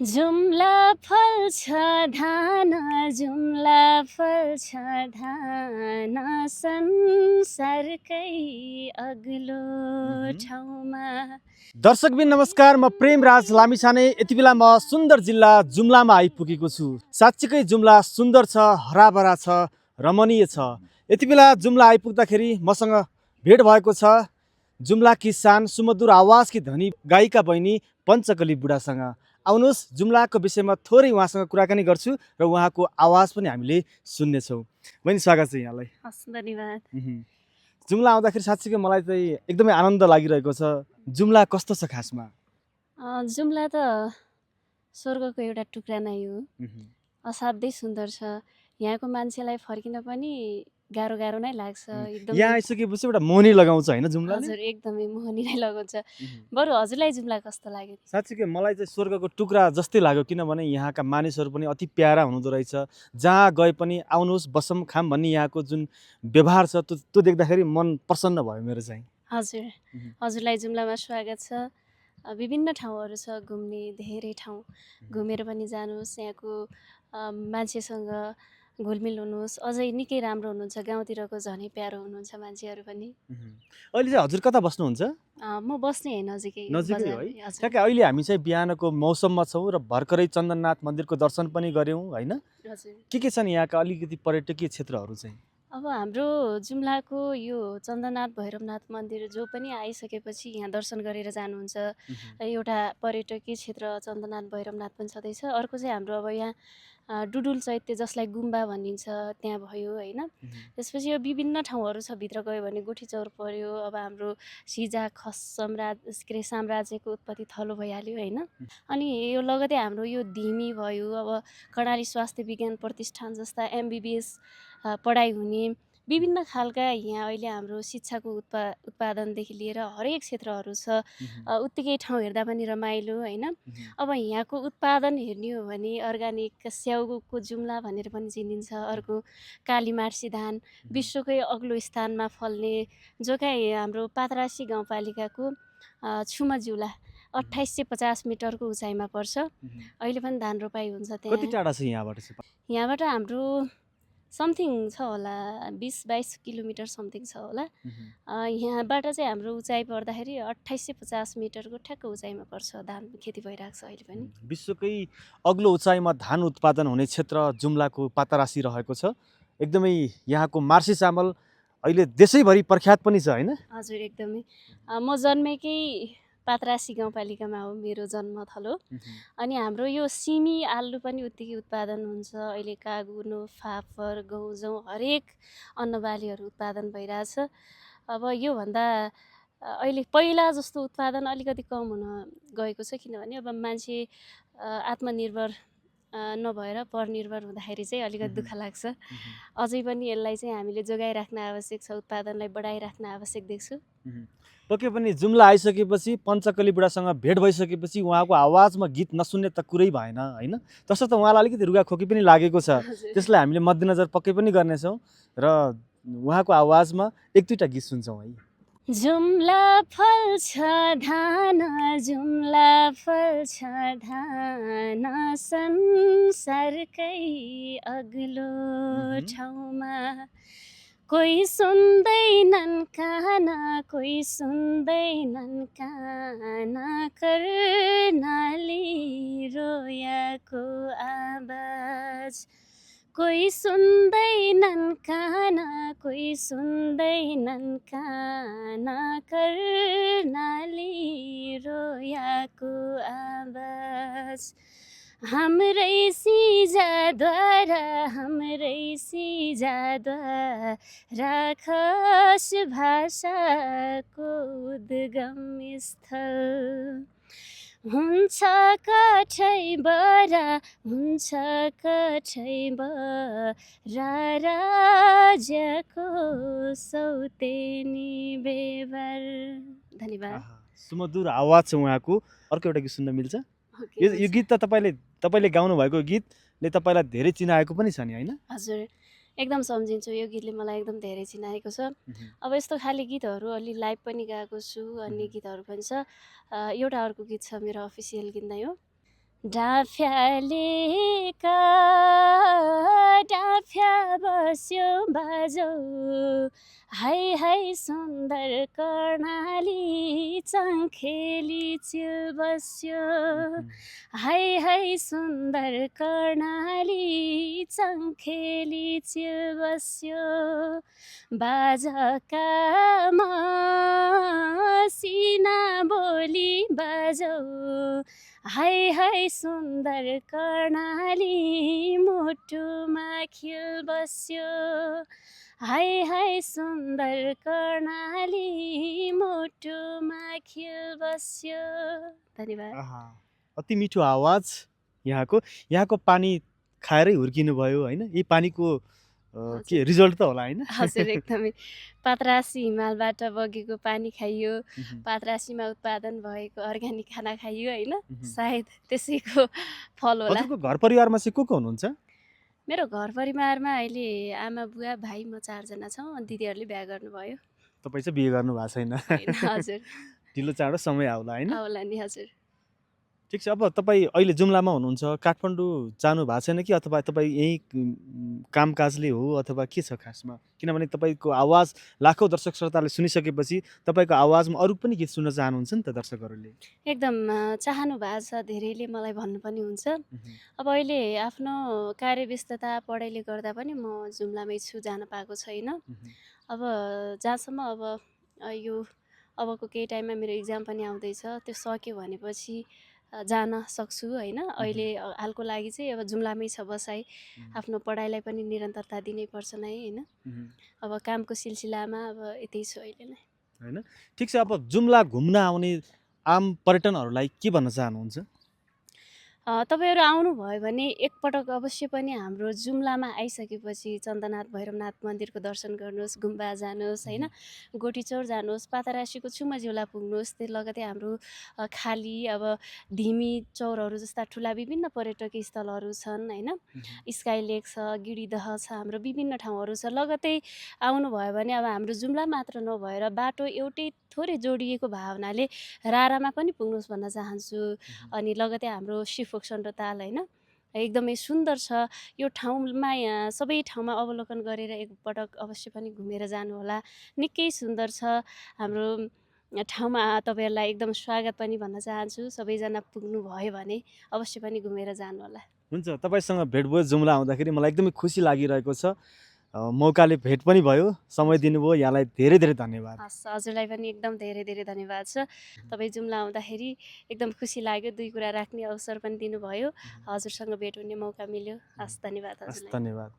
जुम्ला फल्छ धान जुम्ला फल्छ धान संसारकै अग्लो ठाउँमा। दर्शकबिन नमस्कार, म प्रेमराज लामिछाने। यति बेला म सुन्दर जिल्ला जुम्लामा आइपुगेको छु। साँच्चीकै जुम्ला सुन्दर छ, हराभरा छ, रमणीय छ। यति बेला जुम्ला आइपुग्दाखेरि मसँग भेट भएको छ जुम्लाकी शान सुमधुर आवाजकी धनी गायिका बहिनी पञ्चकली बुढासँग। आउनुहोस्, जुम्लाको विषयमा थोरै उहाँसँग कुराकानी गर्छु र उहाँको आवाज पनि हामीले सुन्नेछौँ। बहिनी, स्वागत छ यहाँलाई। हस्, धन्यवाद। जुम्ला आउँदाखेरि साँच्चीकै मलाई चाहिँ एकदमै आनन्द लागिरहेको छ। जुम्ला कस्तो छ खासमा? जुम्ला त स्वर्गको एउटा टुक्रा नै हो। असाध्यै सुन्दर छ। यहाँको मान्छेलाई फर्किन पनि गाह्रो गाह्रो नै लाग्छ। यहाँ आइसकेपछि एउटा मोहनी लगाउँछ होइन जुम्लाले? हजुर, एकदमै मोहनी नै लगाउँछ। बरु हजुरलाई जुम्ला कस्तो लाग्यो? साँच्चीकै मलाई चाहिँ स्वर्गको टुक्रा जस्तै लाग्यो, किनभने यहाँका मानिसहरू पनि अति प्यारा हुनुहुँदो रहेछ। जहाँ गए पनि आउनुहोस् बसम खाम भन्ने यहाँको जुन व्यवहार छ त्यो देख्दाखेरि मन प्रसन्न भयो मेरो चाहिँ। हजुर, हजुरलाई जुम्लामा स्वागत छ। विभिन्न ठाउँहरू छ घुम्ने, धेरै ठाउँ घुमेर पनि जानुहोस्। यहाँको मान्छेसँग घुलमिल हुनुहोस्। अझै निकै राम्रो हुनुहुन्छ। गाउँतिरको झनै प्यारो हुनुहुन्छ मान्छेहरू पनि। अहिले चाहिँ हजुर कता बस्नुहुन्छ? म बस्ने होइन, नजिकै नजिकै बजार। है। हजुर, ठ्याक्कै अहिले हामी चाहिँ बिहानको मौसममा छौँ र भर्खरै चन्दननाथ मन्दिरको दर्शन पनि गऱ्यौँ होइन? हजुर। के छन् यहाँका अलिकति पर्यटकीय क्षेत्रहरू चाहिँ? अब हाम्रो जुम्लाको यो चन्दननाथ भैरवनाथ मन्दिर जो पनि आइसकेपछि यहाँ दर्शन गरेर जानुहुन्छ। एउटा पर्यटकीय क्षेत्र चन्दननाथ भैरवनाथ पनि छँदैछ। अर्को चाहिँ हाम्रो अब यहाँ डुडुल चैत्य जसलाई गुम्बा भनिन्छ त्यहाँ भयो होइन। त्यसपछि यो विभिन्न ठाउँहरू छ। भित्र गयो भने गुठी चौर पर्यो। अब हाम्रो सिजा खस साम्राज्यको उत्पत्ति थलो भइहाल्यो होइन। अनि यो लगतै हाम्रो यो धिमी भयो। अब कर्णाली स्वास्थ्य विज्ञान प्रतिष्ठान जस्ता MBBS पढाइ हुने विभिन्न खालका यहाँ अहिले हाम्रो शिक्षाको उत्पादनदेखि लिएर हरेक क्षेत्रहरू छ। उत्तिकै ठाउँ हेर्दा पनि रमाइलो होइन। अब यहाँको उत्पादन हेर्ने हो भने अर्ग्यानिक स्याउको जुम्ला भनेर पनि चिनिन्छ। अर्को कालीमार्सी धान विश्वकै अग्लो स्थानमा फल्ने, जो चाहिँ हाम्रो पातरासी गाउँपालिकाको छुमा जिउला 2850 मिटरको उचाइमा पर्छ। अहिले पनि धान रोपाइ हुन्छ त्यहाँ। कति टाढा छ यहाँबाट? यहाँबाट हाम्रो समथिङ छ होला 20-22 किलोमिटर समथिङ छ होला। यहाँबाट चाहिँ हाम्रो उचाइ पर्दाखेरि 2850 मिटरको ठ्याक्क उचाइमा पर्छ। धान खेती भइरहेको छ अहिले पनि। विश्वकै अग्लो उचाइमा धान उत्पादन हुने क्षेत्र जुम्लाको पातरासी रहेको छ। एकदमै यहाँको मार्सी चामल अहिले देशैभरि प्रख्यात पनि छ होइन? हजुर, एकदमै। म जन्मेकै पातरासी गाउँपालिकामा हो मेरो जन्मथलो। अनि हाम्रो यो सिमी आलु पनि उत्तिकै उत्पादन हुन्छ। अहिले कागुनो फापर गहुँ हरेक अन्नबालीहरू उत्पादन भइरहेछ। अब योभन्दा अहिले पहिला जस्तो उत्पादन अलिकति कम हुन गएको छ, किनभने अब मान्छे आत्मनिर्भर नभएर परनिर्भर हुँदाखेरि चाहिँ अलिकति दुःख लाग्छ। अझै पनि यसलाई चाहिँ हामीले जोगाइराख्न आवश्यक छ, उत्पादनलाई बढाइराख्न आवश्यक देख्छु। पक्कै पनि जुम्ला आइसकेपछि पञ्चकली बुढासँग भेट भइसकेपछि उहाँको आवाजमा गीत नसुन्ने त कुरै भएन होइन। तसर्थ उहाँलाई अलिकति रुगाखोकी पनि लागेको छ, त्यसलाई हामीले मध्यनजर पक्कै पनि गर्नेछौँ र उहाँको आवाजमा एक दुईवटा गीत सुन्छौँ है। जुम्ला फल्छ धान जुम्ला फल्छ धान संसारकै अग्लो ठाउँमा। कोही सुन्दैनन् कान, कोही सुन्दैनन् कान, कर्णाली रोयाको आवाज। कोही सुन्दैनन् कान, कोही सुन्दैनन् कान, कर्णाली रोयाको आवाज। हाम्रै सिजाद्वारा, हाम्रै सिजाद्वारा खस भाषाको उद्गम स्थल। हुन्छ कठैबरा, हुन्छ कठैबरा, राज्यको सौतेनी बेबर। धन्यवाद। सुमधुर आवाज छ उहाँको। अर्को एउटा गीत सुन्न मिल्छ? यो गीत त तपाईँले गाउनु भएको गीतले तपाईँलाई धेरै चिनाएको पनि छ नि होइन? हजुर, एकदम सम्झिन्छु। यो गीतले मलाई एकदम धेरै चिनाएको छ। अब यस्तो खाले गीतहरू अलि लाइभ पनि गाएको छु, अन्य गीतहरू पनि छ। एउटा अर्को गीत छ मेरो अफिसियल गीत नै हो। डाँफ्यालेका डाँफ्या बस्यो बाजो हाय हाय सुन्दर कर्णाली चङ्खेली चिल बस्यो हाय हाय सुन्दर कर्णाली चङ्खेली चिल बस्यो बाजका मसिना बोली बाजो हाय हाय सुन्दर कर्णाली मुटुमा खिल बस्यो हाय हाय सुन्दर कर्णाली मुटुमा खिल बस्यो। धन्यवाद। आहा, अति मिठो आवाज यहाँको पानी खाएरै हुर्किनु भयो होइन? यही पानीको के हजुर रिजल्ट त होला होइन? हजुर एकदमै पातरासी हिमालबाट बगेको पानी खाइयो पातरासीमा उत्पादन भएको अर्ग्यानिक खाना खाइयो होइन सायद त्यसैको फल होला। हजुरको घर परिवारमा चाहिँ को हुनुहुन्छ? मेरो घर परिवारमा अहिले आमा बुवा भाइ म 4 जना छौँ अनि दिदीहरूले बिहा गर्नुभयो। तपाईँ चाहिँ बिहे गर्नु भएको छैन? होइन हजुर ढिलो चाँडो समय आउला होइन? आउला नि हजुर। ठिक छ, अब तपाईँ अहिले जुम्लामा हुनुहुन्छ, काठमाडौँ जानु भएको छैन कि अथवा तपाईँ यहीँ कामकाजले हो अथवा के छ खासमा? किनभने तपाईँको आवाज लाखौँ दर्शक श्रोताले सुनिसकेपछि तपाईँको आवाजमा अरू पनि गीत सुन्न चाहनुहुन्छ नि त दर्शकहरूले? एकदम चाहनु भएको छ, धेरैले मलाई भन्नु पनि हुन्छ। अब अहिले आफ्नो कार्यव्यस्तता पढाइले गर्दा पनि म जुम्लामै छु, जान पाएको छैन। अब जहाँसम्म अब यो अबको केही टाइममा मेरो इक्जाम पनि आउँदैछ, त्यो सक्यो भनेपछि जान सक्छु होइन। अहिले हालको लागि चाहिँ अब जुम्लामै छ बसाइ, आफ्नो पढाइलाई पनि निरन्तरता दिनैपर्छ नै होइन। अब कामको सिलसिलामा अब यतै छु अहिले नै होइन। ठिक छ, अब जुम्ला घुम्न आउने आम पर्यटनहरूलाई के भन्न चाहनुहुन्छ? तपाईँहरू आउनुभयो भने एकपटक अवश्य पनि हाम्रो जुम्लामा आइसकेपछि चन्द्रनाथ भैरवनाथ मन्दिरको दर्शन गर्नुहोस्, गुम्बा जानुहोस् होइन, गोटीचौर जानुहोस्, पातरासीको छुमझिउला पुग्नुहोस्, त्यो लगतै हाम्रो खाली अब धिमी चौरहरू जस्ता ठुला विभिन्न पर्यटकीय स्थलहरू छन् होइन। स्काई लेक छ, गिरीदह छ, हाम्रो विभिन्न ठाउँहरू छ। लगतै आउनुभयो भने अब हाम्रो जुम्ला मात्र नभएर बाटो एउटै थोरै जोडिएको भावनाले रारामा पनि पुग्नुहोस् भन्न चाहन्छु। अनि लगतै हाम्रो शिवफोक्सन र ताल होइन एकदमै सुन्दर छ यो ठाउँमा। सबै ठाउँमा अवलोकन गरेर एकपटक अवश्य पनि घुमेर जानुहोला, निकै सुन्दर छ हाम्रो ठाउँमा। तपाईँहरूलाई एकदम स्वागत पनि भन्न चाहन्छु। सबैजना पुग्नु भयो भने अवश्य पनि घुमेर जानुहोला। हुन्छ, तपाईँसँग भेट भयो जुम्ला आउँदाखेरि मलाई एकदमै खुसी लागिरहेको छ। मौकाले भेट पनि भयो, समय दिनुभयो, यहाँलाई धेरै धेरै धन्यवाद। हस्, हजुरलाई पनि एकदम धेरै धेरै धन्यवाद छ। तपाईँ जुम्ला आउँदाखेरि एकदम खुसी लाग्यो, 2 कुरा राख्ने अवसर पनि दिनुभयो, हजुरसँग भेट हुने मौका मिल्यो। हस्, धन्यवाद हजुरलाई। धन्यवाद।